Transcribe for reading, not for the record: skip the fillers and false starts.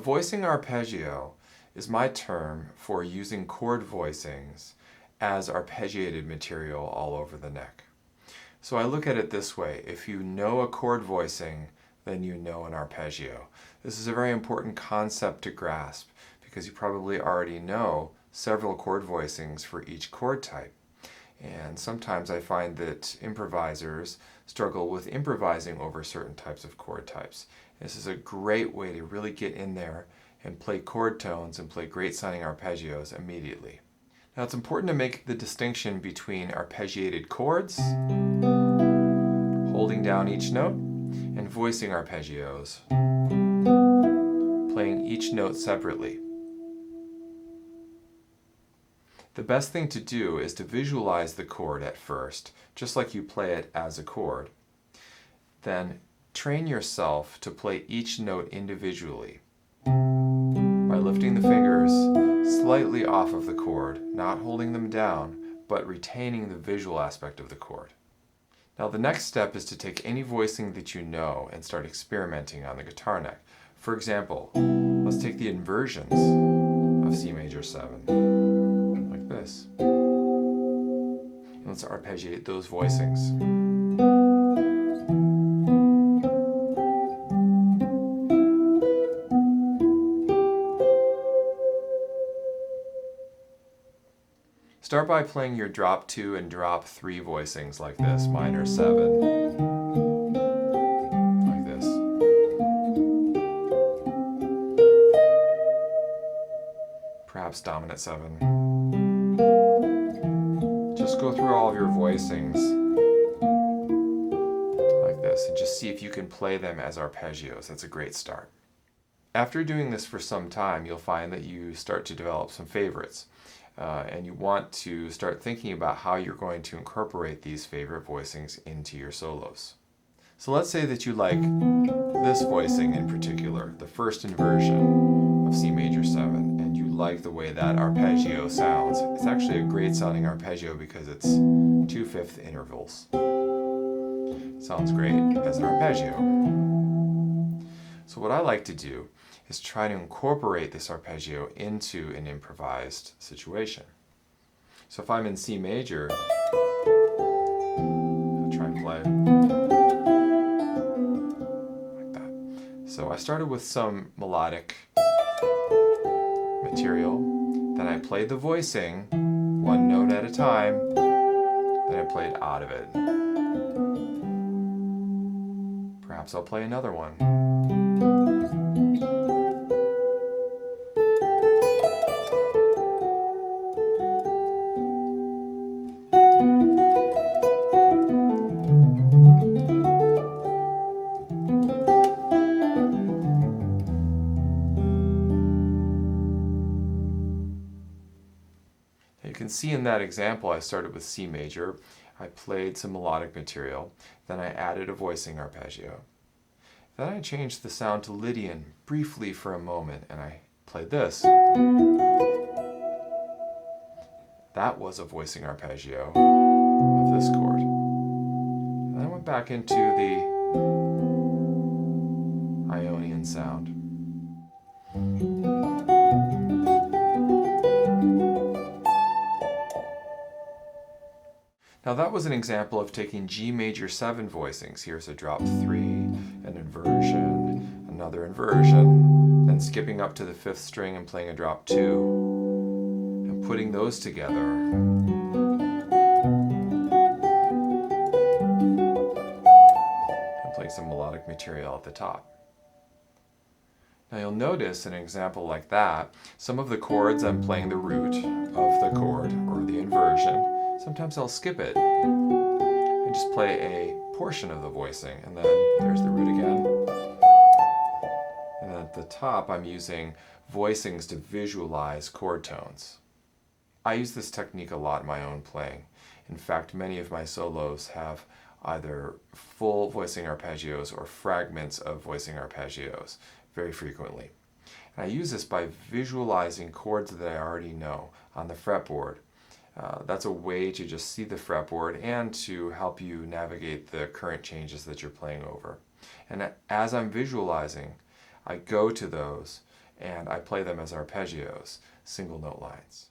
voicing arpeggio is my term for using chord voicings as arpeggiated material all over the neck. So I look at it this way: if you know a chord voicing, then you know an arpeggio. This is a very important concept to grasp because you probably already know several chord voicings for each chord type. And sometimes I find that improvisers struggle with improvising over certain types of chord types. This is a great way to really get in there and play chord tones and play great sounding arpeggios immediately. Now it's important to make the distinction between arpeggiated chords, holding down each note, and voicing arpeggios, playing each note separately. The best thing to do is to visualize the chord at first, just like you play it as a chord. Then train yourself to play each note individually by lifting the fingers slightly off of the chord, not holding them down, but retaining the visual aspect of the chord. Now the next step is to take any voicing that you know and start experimenting on the guitar neck. For example, let's take the inversions of C major 7, like this. And let's arpeggiate those voicings. Start by playing your drop 2 and drop 3 voicings like this, minor 7, like this. Perhaps dominant 7. Just go through all of your voicings like this and just see if you can play them as arpeggios. That's a great start. After doing this for some time, you'll find that you start to develop some favorites. And you want to start thinking about how you're going to incorporate these favorite voicings into your solos. So let's say that you like this voicing in particular, the first inversion of C major 7, and you like the way that arpeggio sounds. It's actually a great sounding arpeggio because it's 2/5 intervals. Sounds great as an arpeggio. So what I like to do is try to incorporate this arpeggio into an improvised situation. So if I'm in C major, I'll try and play like that. So I started with some melodic material, then I played the voicing one note at a time, then I played out of it. Perhaps I'll play another one. You can see in that example I started with C major, I played some melodic material, then I added a voicing arpeggio. Then I changed the sound to Lydian briefly for a moment and I played this. That was a voicing arpeggio of this chord. And I went back into the Ionian sound. Now that was an example of taking G major 7 voicings. Here's a drop 3, an inversion, another inversion, then skipping up to the 5th string and playing a drop 2, and putting those together. And playing some melodic material at the top. Now you'll notice in an example like that, some of the chords I'm playing the root of the chord or the inversion. Sometimes I'll skip it and just play a portion of the voicing, and then there's the root again. And then at the top I'm using voicings to visualize chord tones. I use this technique a lot in my own playing. In fact, many of my solos have either full voicing arpeggios or fragments of voicing arpeggios very frequently. And I use this by visualizing chords that I already know on the fretboard. That's a way to just see the fretboard and to help you navigate the current changes that you're playing over. And as I'm visualizing, I go to those and I play them as arpeggios, single note lines.